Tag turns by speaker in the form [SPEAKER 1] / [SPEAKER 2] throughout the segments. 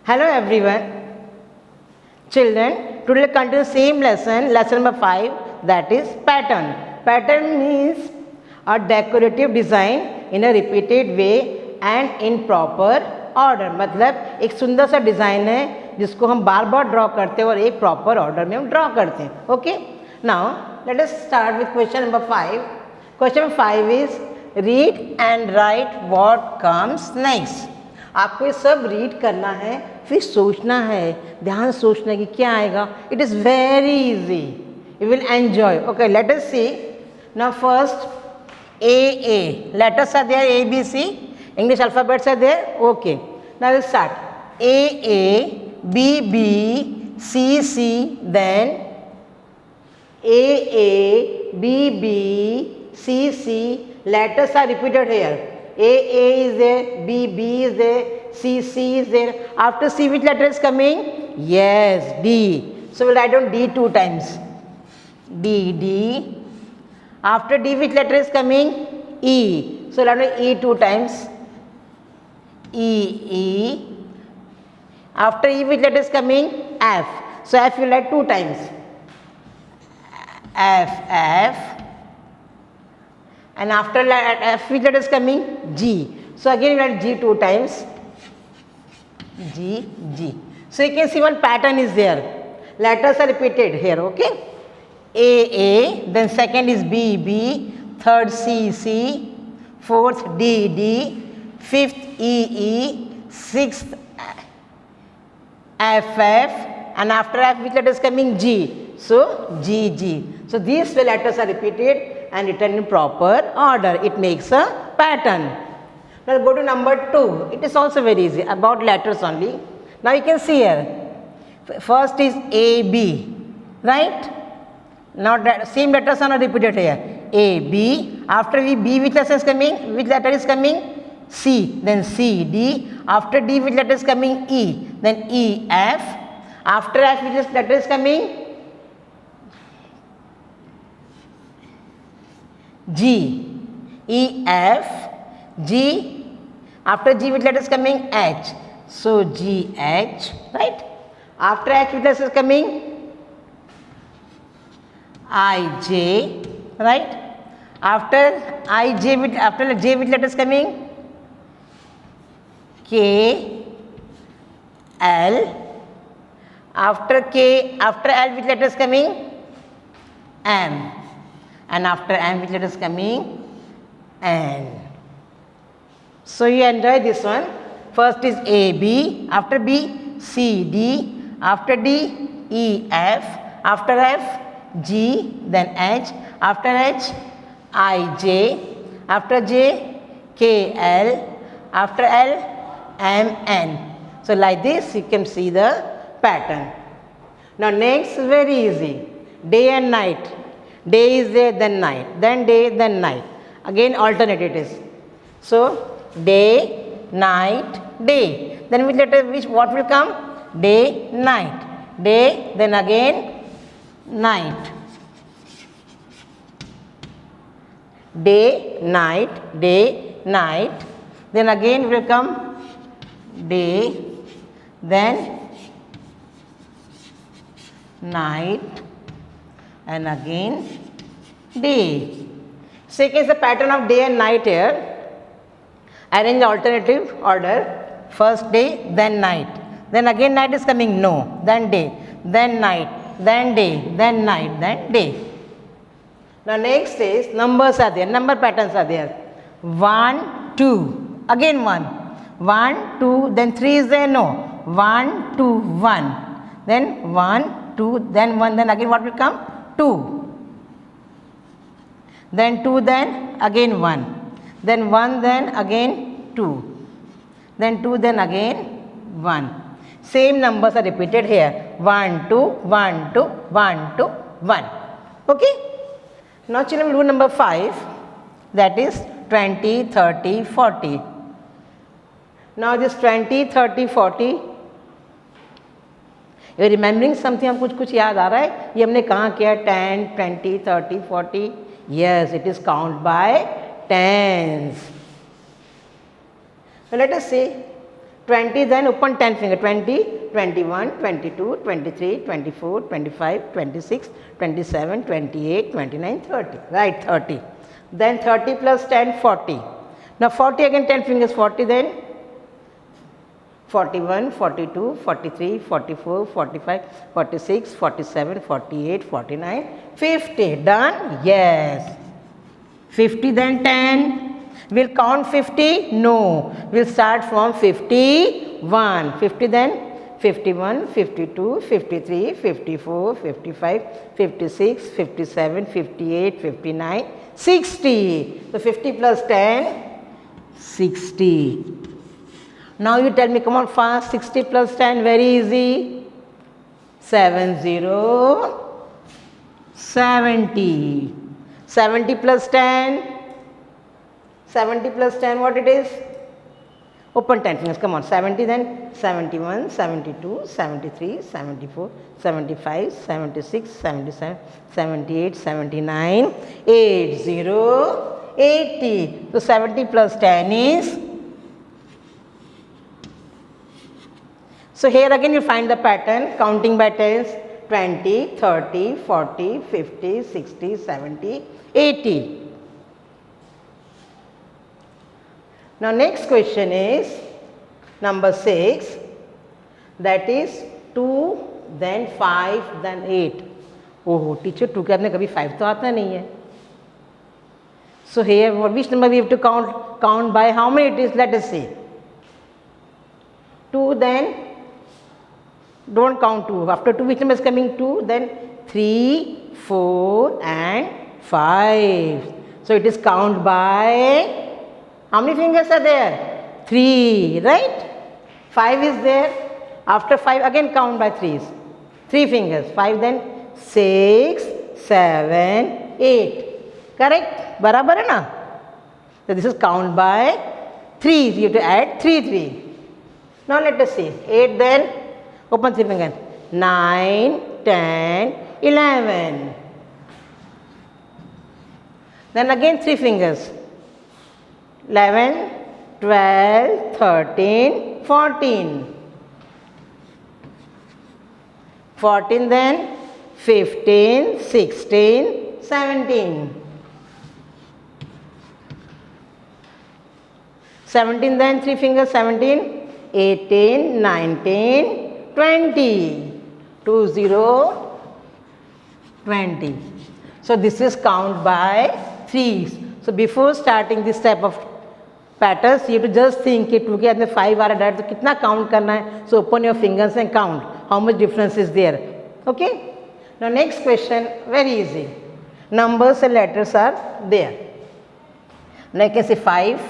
[SPEAKER 1] Hello everyone. Children, today we'll continue same lesson number 5, that is pattern. Pattern means a decorative design in a repeated way and in proper order. मतलब एक सुंदर सा design है जिसको हम बार बार draw करते हैं और एक प्रॉपर ऑर्डर में हम ड्रॉ करते हैं. Okay, now let us start with question number 5. Question number 5 is read and right what comes next. आपको ये सब रीड करना है, फिर सोचना है, ध्यान सोचना है कि क्या आएगा. It is very easy, you will enjoy. Okay, let us see. Now first A. Letters are there, A, B, C. English alphabets are there. Okay. Now we'll start. A, B, B, C, C. Then A, B, B, C, C. Letters are repeated here. A is there, B is there, C is there. After C, which letter is coming? Yes, D. So we'll write down D 2 times. D. After D, which letter is coming? E. So we'll write down E 2 times. E. After E, which letter is coming? F. So F you write 2 times. F. And after F, which letter is coming? G. So again we write G 2 times. G. So you can see one pattern is there. Letters are repeated here. Okay. A. Then second is B. Third C. Fourth D. Fifth E. Sixth F. And after F, which letter is coming? G. So G. So these letters are repeated and written in proper order. It makes a pattern. Now go to number 2. It is also very easy, about letters only. Now you can see here. First is A, B, right? Now that same letters are not repeated here. A, B. After B, which letter is coming? Which letter is coming? C. Then C, D. After D, which letter is coming? E. Then E, F. After F, which letter is coming? G. E, F. G. After G, which letter is coming? H. So G, H, right? After H, which letter is coming? I, J, right? After I, J, after J, which letter is coming? K, L. After K, after L, which letter is coming? M. And after M, which letter is coming? N. So you enjoy this one. First is A, B. After B, C, D. After D, E, F. After F, G. Then H. After H, I, J. After J, K, L. After L, M, N. So like this you can see the pattern. Now next, very easy. Day and night. Day is there, then night, then day, then night. Again alternate it is. So day, night, day. Then which letter, what will come? Day, night. Day, then again night. Day, night. Then again will come day, then night, and again day. Second is the pattern of day and night here. Arrange the alternative order. First day, then night. Then again night is coming, no. Then day, then night, then day, then night, then day. Now next is numbers are there, number patterns are there. 1, 2, again 1. 1, 2, then 3 is there, no. 1, 2, 1. Then 1, 2, then 1, then again what will come? 2. Then 2, then again 1. Then 1, then again 2. Then 2, then again 1. Same numbers are repeated here. 1, 2, 1, 2, 1, 2, 1. Okay? Now children will do number 5. That is 20, 30, 40. Now this 20, 30, 40. You remembering something, हम कुछ याद आ रहा है? ये हमने कहाँ किया? 10, 20, 30, 40. Yes, it is count by tens. Now let us see 20, then open 10 finger, 20, 21, 22, 23, 24, 25, 26, 27, 28, 29, 30. Right, 30. Then 30 plus 10, 40. Now 40 again 10 fingers, 40 then 41, 42, 43, 44, 45, 46, 47, 48, 49, 50. Done? Yes. 50 then 10. We'll count 50? No. We'll start from 51. 50 then 51, 52, 53, 54, 55, 56, 57, 58, 59, 60. So 50 plus 10, 60. Now you tell me, come on fast, 60 plus 10, very easy. 70, 70. 70 plus 10, 70 plus 10, what it is? Open 10 fingers, come on, 70 then, 71, 72, 73, 74, 75, 76, 77, 78, 79, 80, 80. So 70 plus 10 is, so here again you find the pattern, counting by tens, 20, 30, 40, 50, 60, 70, 80. Now next question is number 6, that is 2, then 5, then 8. Oh, teacher 2 के आपने कभी 5 तो आता नहीं है. So here which number we have to count? Count by how many it is? Let us see. 2, then don't count 2. After 2 which number is coming? 2, then 3, 4 and 5. So it is count by, how many fingers are there? 3, right? 5 is there. After 5 again count by 3s. 3 fingers. 5 then 6, 7, 8. Correct? Barabar hai na? So this is count by 3s. You have to add 3, 3. Now let us see. 8 then, open 3 fingers. 9, 10, 11. Then again 3 fingers. 11, 12, 13, 14. 14 then 15, 16, 17. 17 then 3 fingers, 17, 18, 19, 20. 20, 20. So this is count by 3s. So before starting this type of patterns, you have to just think it, क्योंकि आपने 5 आ रहा है तो कितना count करना है. So open your fingers and count how much difference is there. Okay. Now next question, very easy. Numbers and letters are there. Now you can say 5.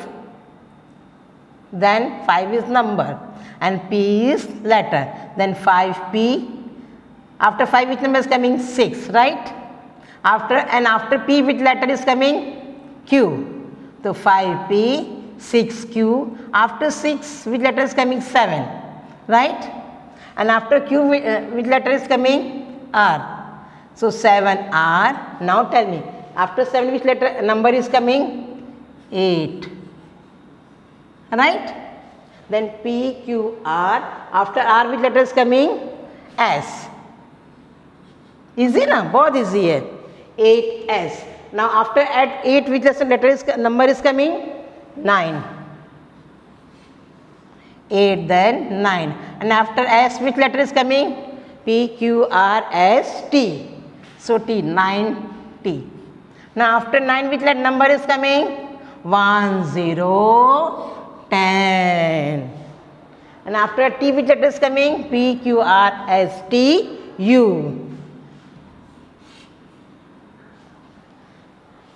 [SPEAKER 1] Then 5 is number and P is letter. Then 5P. After 5 which number is coming? 6, right? After P which letter is coming? Q. So 5P. 6Q. After 6, which letter is coming? 7, right? And after Q, which letter is coming? R. So 7R. Now tell me, after 7, which number is coming? 8, right? Then PQR. After R, which letter is coming? S. Easy na? Bahut easy hai. 8S. Now after at 8, which number is coming? 9. 8 then 9. And after S, which letter is coming? P, Q, R, S, T. So T, 9T. Now after 9, which number is coming? 1, 0, 10. And after T, which letter is coming? P, Q, R, S, T, U.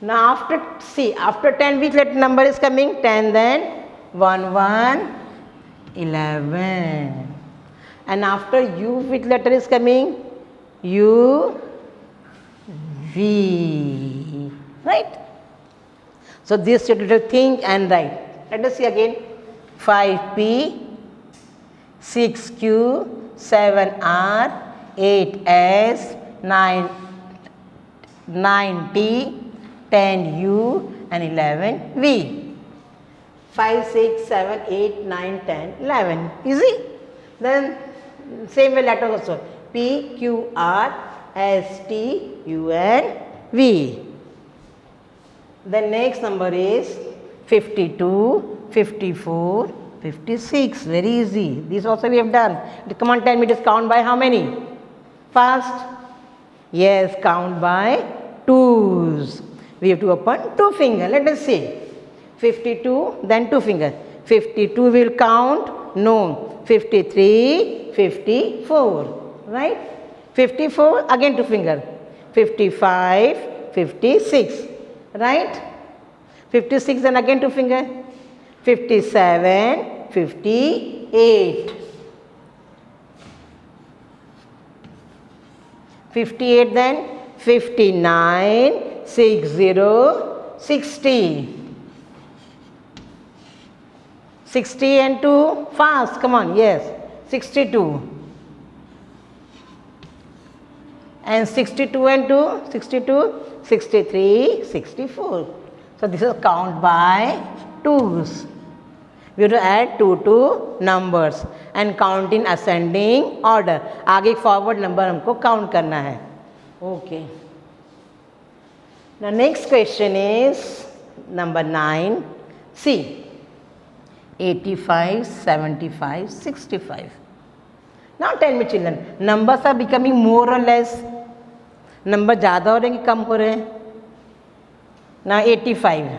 [SPEAKER 1] Now after 10, which number is coming? 10 then 1, 1, 11. And after U, which letter is coming? U, V. Right? So this you have to think and write. Let us see again. 5P, 6Q, 7R, 8S, 9T, 10U and 11V. 5, 6, 7, 8, 9, 10, 11. Easy. Then same way letters also. P, Q, R, S, T, U, N, V. The next number is 52, 54, 56. Very easy. This also we have done. Come on, tell me, just count by how many? Fast. Yes, count by twos. We have to open two fingers. Let us see. 52, then two fingers. 52 will count? No. 53, 54. Right? 54, again two fingers. 55, 56. Right? 56, then again two fingers. 57, 58. 58, then 59, 60, 60. 60 and 2, fast, come on, yes, 62. And 62 and 2, 62, 63, 64. So this is count by twos. We have to add 2 to numbers and count in ascending order. आगे forward number हमको count करना है. Okay. Now next question is number 9. See. 85, 75, 65. Now tell me children, numbers are becoming more or less? Number ज़्यादा हो रहे हैं कि कम हो रहे हैं? Now 85.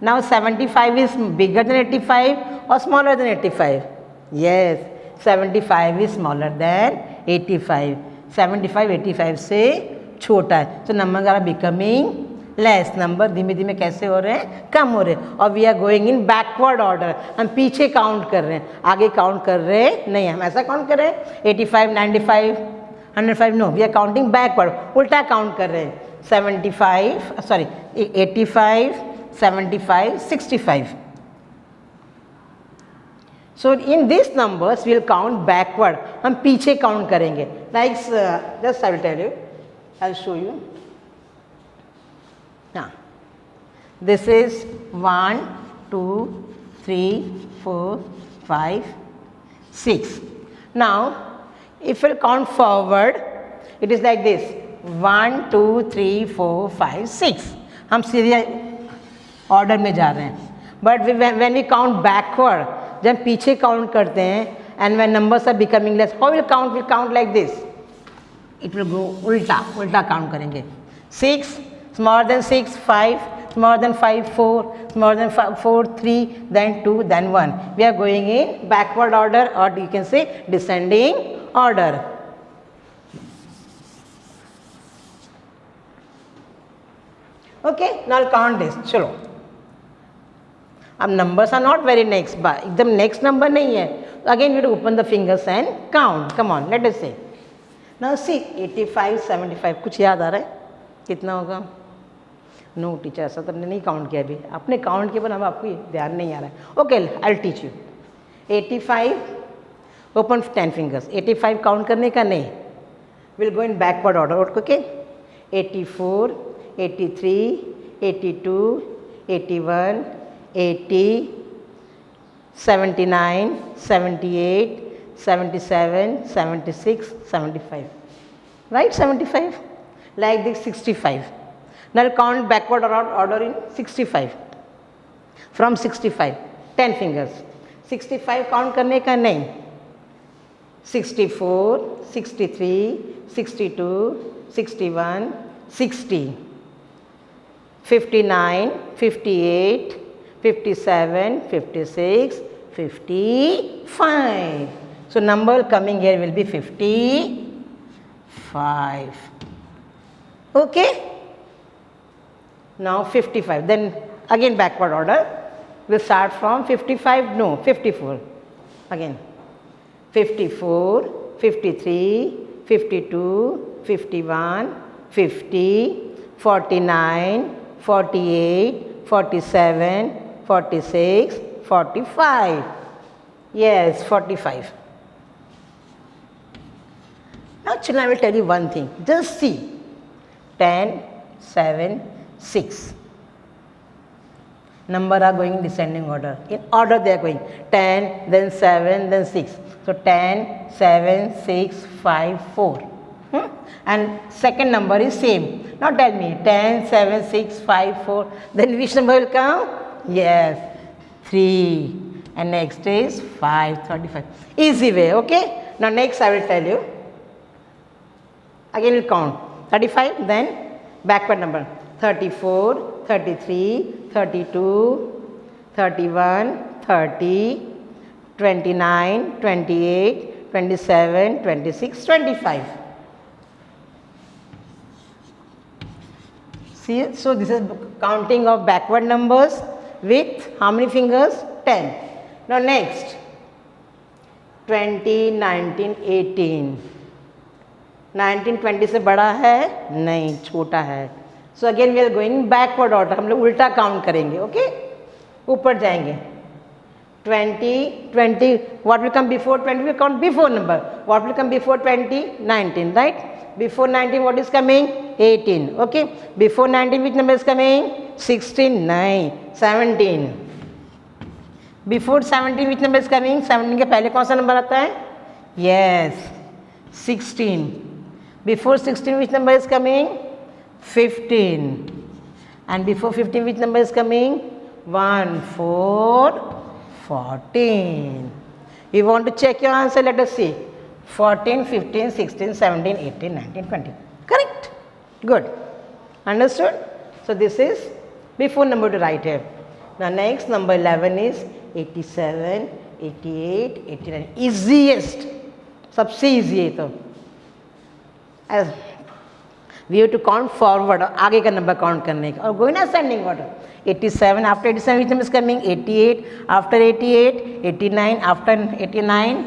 [SPEAKER 1] Now 75 is bigger than 85 or smaller than 85? Yes, 75 is smaller than 85. 75 85 से छोटा है. So numbers are becoming less. Number धीमे धीमे कैसे हो रहे हैं? कम हो रहे हैं. और we are going in backward order. हम पीछे काउंट कर रहे हैं, आगे काउंट कर रहे नहीं. हम ऐसा काउंट कर रहे हैं 85, 95, 105. No, we are counting backward. उल्टा काउंट कर रहे हैं. 75 sorry 85, 75, 65. So in this numbers we will count backward. हम पीछे काउंट करेंगे. Like just I will tell you, I will show you. Now, this is 1, 2, 3, 4, 5, 6. Now, if we count forward, it is like this. 1, 2, 3, 4, 5, 6. हम सीधे order में जा रहे हैं. But when we count backward, जब हम पीछे काउंट करते हैं, and when numbers are becoming less, how will count? We'll count like this. It will go उल्टा काउंट करेंगे. 6. Smaller than 6, 5, smaller than 5, 4, smaller than 4, 3, then 2, then 1. We are going in backward order, or you can say descending order. Okay, now I'll count this. चलो. अब numbers are not very next, but एकदम next number नहीं है. Again, we have to open the fingers and count. Come on, let us see. Now see, 85, 75. कुछ याद आ रहा है? कितना होगा? नो टीचर, ऐसा तो हमने नहीं काउंट किया अभी. आपने काउंट किया पर हम आपको ध्यान नहीं आ रहा है. Okay, I will teach you. 85, open 10 fingers. 85 count करने का नहीं. Will go in backward order. Okay, 84, 83, 82, 81, 80, 79, 78, 77, 76, 75. Right, 75? Like this 65. Now count backward order in 65. From 65, 10 fingers. 65 count करने का नहीं. 64, 63, 62, 61, 60, 59, 58, 57, 56, 55. So number coming here will be 55. Okay. Now 55. Then again backward order. We'll start from 55. No, 54. Again. 54, 53, 52, 51, 50, 49, 48, 47, 46, 45. Yes, 45. Now children, I will tell you one thing. Just see. 10, 7, 6. Number are going in descending order. In order they are going 10, then 7, then 6. So 10, 7, 6, 5, 4. And second number is same. Now tell me 10, 7, 6, 5, 4. Then which number will come? Yes, 3. And next is 5, 35. Easy way, okay? Now next I will tell you. Again we'll count. 35, then backward number. 34, 33, 32, 31, 30, 29, 28, 27, 26, 25. See, so this is counting of backward numbers with how many fingers? 10. Now next, 20, 19, 18. 19 20 से बड़ा है नहीं, छोटा है. So again we are going backward order. हम लोग उल्टा count करेंगे. ओके, ऊपर जाएंगे. 20 20 what will come before 20? We count before number. What will come before 20? 19, right? Before 19 what is coming? 18. Okay, before 19 which number is coming? 16, 9, 17. Before 17 which number is coming? 17 के पहले कौन सा नंबर आता है? Yes, 16. Before 16 which number is coming? 15. And before 15 which number is coming? 1, 4, 14. You want to check your answer? Let us see. 14, 15, 16, 17, 18, 19, 20. Correct? Good. Understood? So this is before number to write here. Now next number 11 is 87, 88, 89. Easiest. सबसे easy है तो. As we have to count forward, आगे का number count करने का. और going ascending order. 87, after 87 which number is coming? 88, after 88, 89, after 89,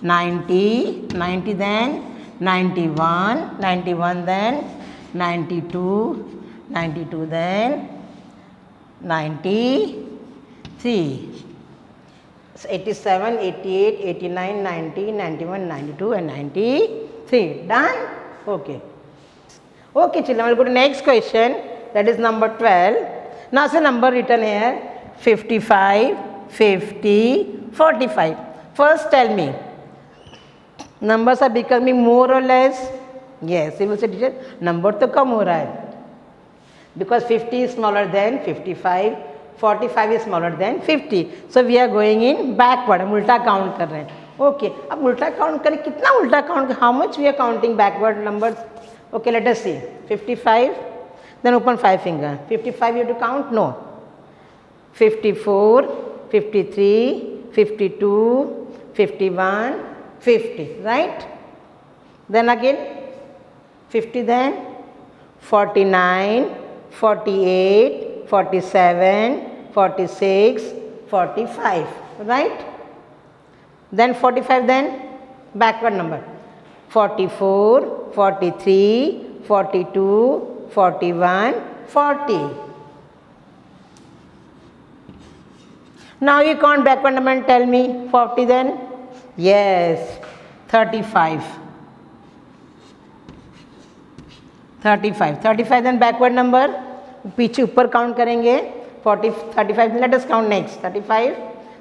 [SPEAKER 1] 90, 90 then 91, 91 then 92, 92 then 93. So 87, 88, 89, 90, 91, 92 and 93. Done? Okay. Okay, children, we'll go to next question. That is number 12. Now, see number written here. 55, 50, 45. First tell me. Numbers are becoming more or less? Yes, you will say, teacher, number to come ho raha hai. Because 50 is smaller than 55. 45 is smaller than 50. So, we are going in backward. हम उल्टा count कर रहे हैं. Okay. अब उल्टा count करें. कितना उल्टा count? How much we are counting backward numbers? Okay, let us see. 55. Then open 5 finger. 55 you have to count? No. 54, 53, 52, 51, 50. Right? Then again 50 then 49, 48, 47, 46, 45, right? Then 45 then backward number. 44, 43, 42, 41, 40. Now you count backward number and tell me 40 then? Yes, 35. 35. 35 then backward number. पीछे ऊपर count करेंगे. 40, 35. Let us count next. 35,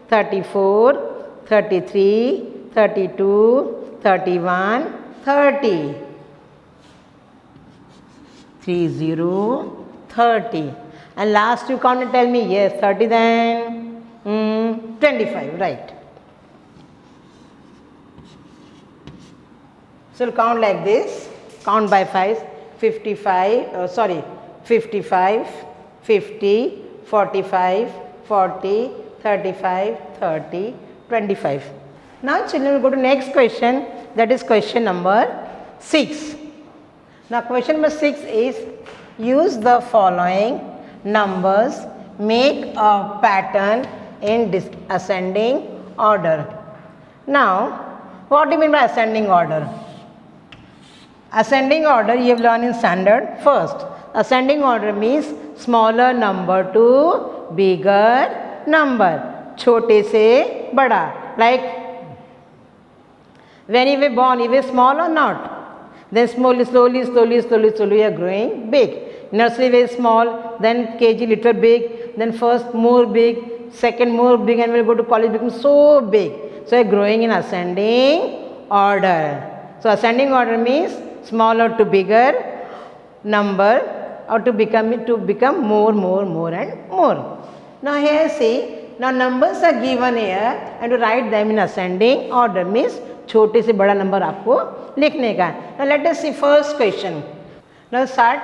[SPEAKER 1] 34, 33, 32, 31, 30. 30, 30. And last you count and tell me. Yes, 30 then 25. Right. So we'll count like this. Count by 5. 55, 55, 50, 45, 40, 35, 30, 25. Now children will go to next question, that is question number 6. Now question number 6 is, use the following numbers, make a pattern in ascending order. Now what do you mean by ascending order? Ascending order you have learned in standard first. Ascending order means smaller number to bigger number. Chote se bada. Like when you were born, you were small or not? Then slowly you are growing big. Nursery very small, then kg little big, then first more big, second more big, and we'll go to college, become so big. So you're growing in ascending order. So ascending order means smaller to bigger number, or to become more and more. Now here see, now numbers are given here and to write them in ascending order means छोटे से बड़ा number आपको लिखने का. Now let us see first question. Now start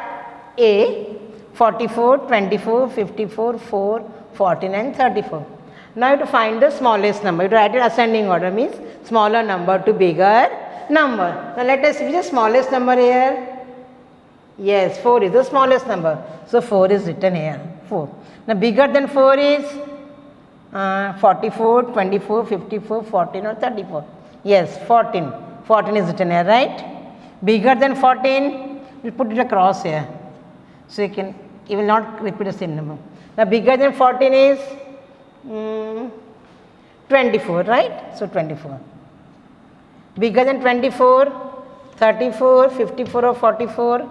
[SPEAKER 1] A, 44, 24, 54, 4, 14 and 34. Now you have to find the smallest number. You have to write it ascending order means smaller number to bigger number. Now let us see which is the smallest number here. Yes, 4 is the smallest number. So 4 is written here. 4. Now bigger than 4 is 44, 24, 54, 14 or 34. Yes, 14. 14 is written here, right? Bigger than 14, we'll put it across here. So you will not repeat the same number. Now bigger than 14 is 24, right? So 24. Bigger than 24, 34, 54 or 44.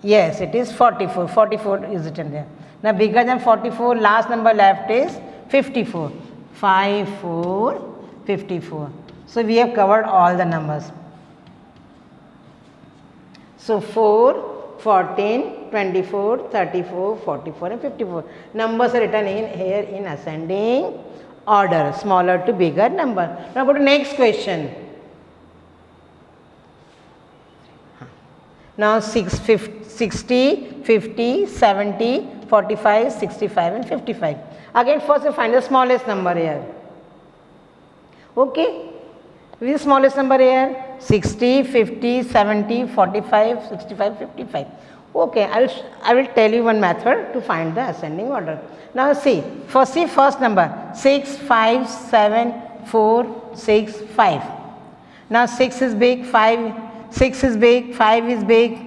[SPEAKER 1] Yes, it is 44. 44 is written there. Now bigger than 44, last number left is 54. 5, 4, 54. So we have covered all the numbers. So 4, 14, 24, 34, 44 and 54. Numbers are written in here in ascending order, smaller to bigger number. Now go to next question. Now 60, 50, 70, 45, 65 and 55. Again first you find the smallest number here. Okay. Which is the smallest number here? 60, 50, 70, 45, 65, 55. Okay, I will tell you one method to find the ascending order. Now see first number 6, 5, 7, 4, 6, 5. Now 6 is big, 6 is big, 5 is big,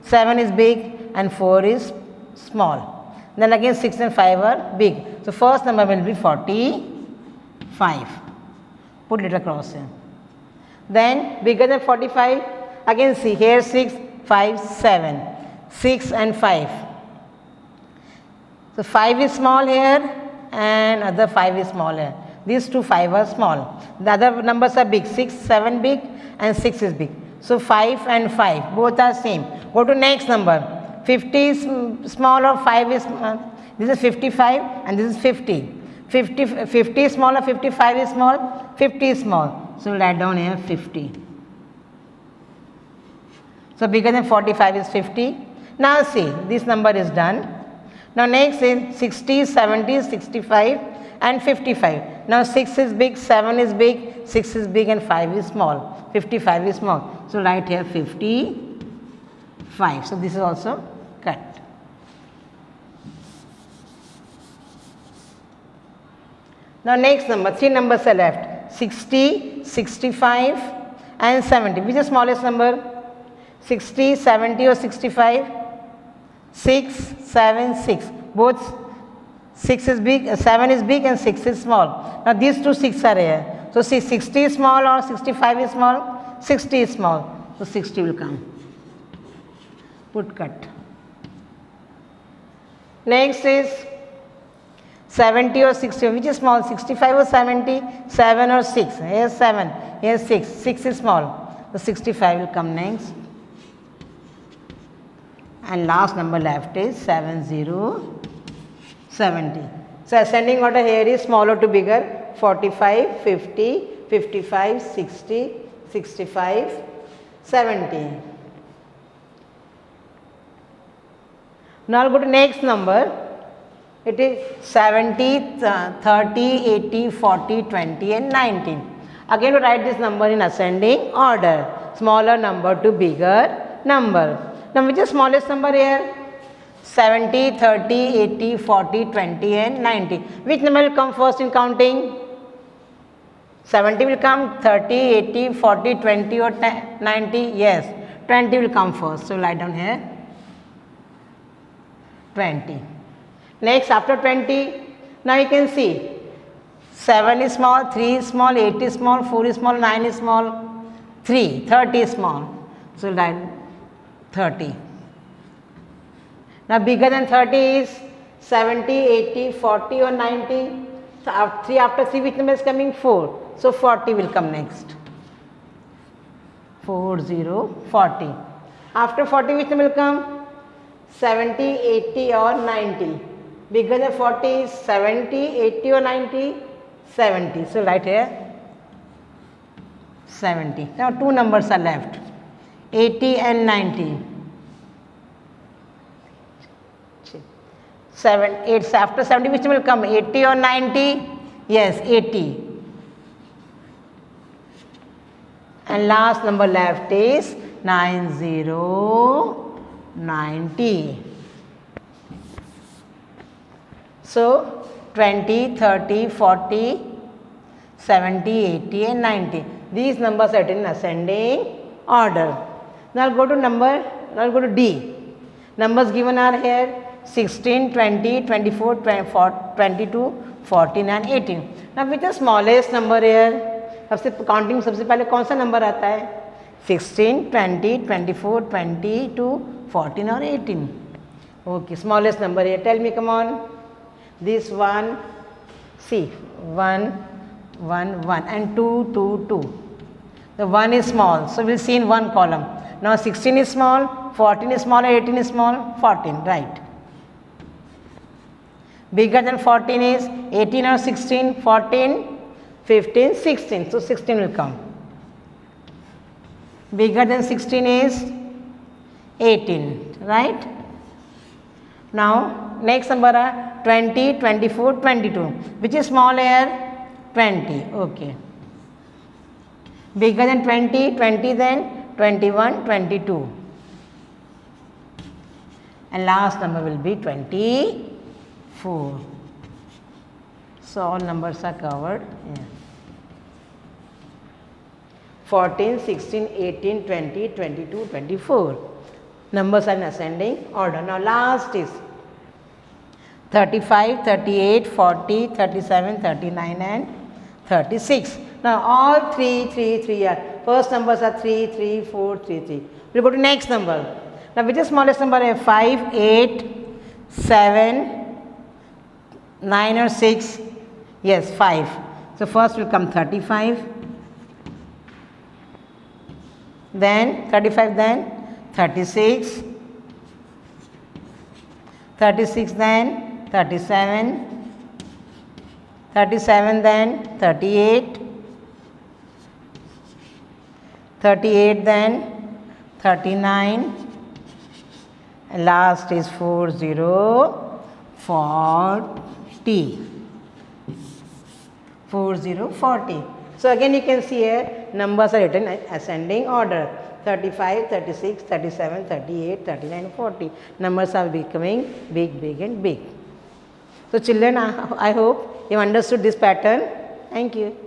[SPEAKER 1] 7 is big and 4 is small. Then again 6 and 5 are big. So first number will be 45. Put it across here. Then bigger than 45, again see here 6, 5, 7. 6 and 5. So 5 is small here and other 5 is small here. These two 5 are small. The other numbers are big. 6, 7 big and 6 is big. So 5 and 5 both are same. Go to next number. 50 is small or 5 is small. This is 55 and this is 50. 50 is small or 55 is small. 50 is small. So we'll write down here 50. So bigger than 45 is 50. Now see, this number is done. Now next is 60, 70, 65 and 55. Now 6 is big, 7 is big, 6 is big and 5 is small. 55 is small. So write here 55. So this is also cut. Now next number, 3 numbers are left. 60, 65 and 70. Which is the smallest number? 60, 70 or 65? 6, 7, 6. Both 6 is big, 7 is big and 6 is small. Now these two 6 are here. So see 60 is small or 65 is small? 60 is small. So 60 will come. Put cut. Next is 70 or 60. Which is small? 65 or 70? 7 or 6? Here 7. Here 6. 6 is small. So 65 will come next. And last number left is 70, 70. So ascending order here is smaller to bigger. 45, 50, 55, 60, 65, 70. Now I'll go to next number. It is 70, 30, 80, 40, 20 and 19. Again we write this number in ascending order. Smaller number to bigger number. Now which is the smallest number here? 70, 30, 80, 40, 20 and 90. Which number will come first in counting? 70 will come, 30, 80, 40, 20 or 90? Yes, 20 will come first. So write down here 20. Next after 20, now you can see 7 is small, 3 is small, 8 is small, 4 is small, 9 is small, 30 is small. So write 30. Now bigger than 30 is 70, 80, 40 or 90. So after 3 which number is coming? 4. So 40 will come next. 40, 40. After 40 which number will come? 70, 80 or 90. Bigger than 40 is 70, 80 or 90? 70. So right here 70. Now 2 numbers are left, 80 and 90. 8 after 70 which will come? 80 or 90? Yes, 80. And last number left is 90, 90. So 20, 30, 40, 70, 80 and 90. These numbers are in ascending order. Now I'll go to D. Numbers given are here 16, 20, 24, 22, 14 and 18. Now which is the smallest number here? Counting सबसे पहले कौन सा number आता है? 16, 20, 24, 22, 14 और 18. Okay, smallest number here. Tell me, come on. This one, see, 1, 1, 1 and 2, 2, 2. The 1 is small, so we'll see in one column. Now 16 is small, 14 is small, 18 is small, 14, right. Bigger than 14 is 18 or 16, 14, 15, 16. So 16 will come. Bigger than 16 is 18, right? Now next number are 20, 24, 22. Which is small here? 20. Okay. Bigger than 20, 20 then 21, 22. And last number will be 24. So all numbers are covered. Yeah. 14, 16, 18, 20, 22, 24. Numbers are in ascending order. Now last is 35, 38, 40, 37, 39 and 36. Now all 3 are. First numbers are 3, 3, 4, 3, 3. We'll go to next number. Now which is smallest number? 5, 8, 7, 9 or 6? Yes, 5. So first will come 35. Then 35, then 36, 36 then 37, 37 then 38, 38 then 39, and last is 40, 40. 40, 40. So again you can see here numbers are written in ascending order. 35, 36, 37, 38, 39, 40. Numbers are becoming big, big and big. So children, I hope you understood this pattern. Thank you.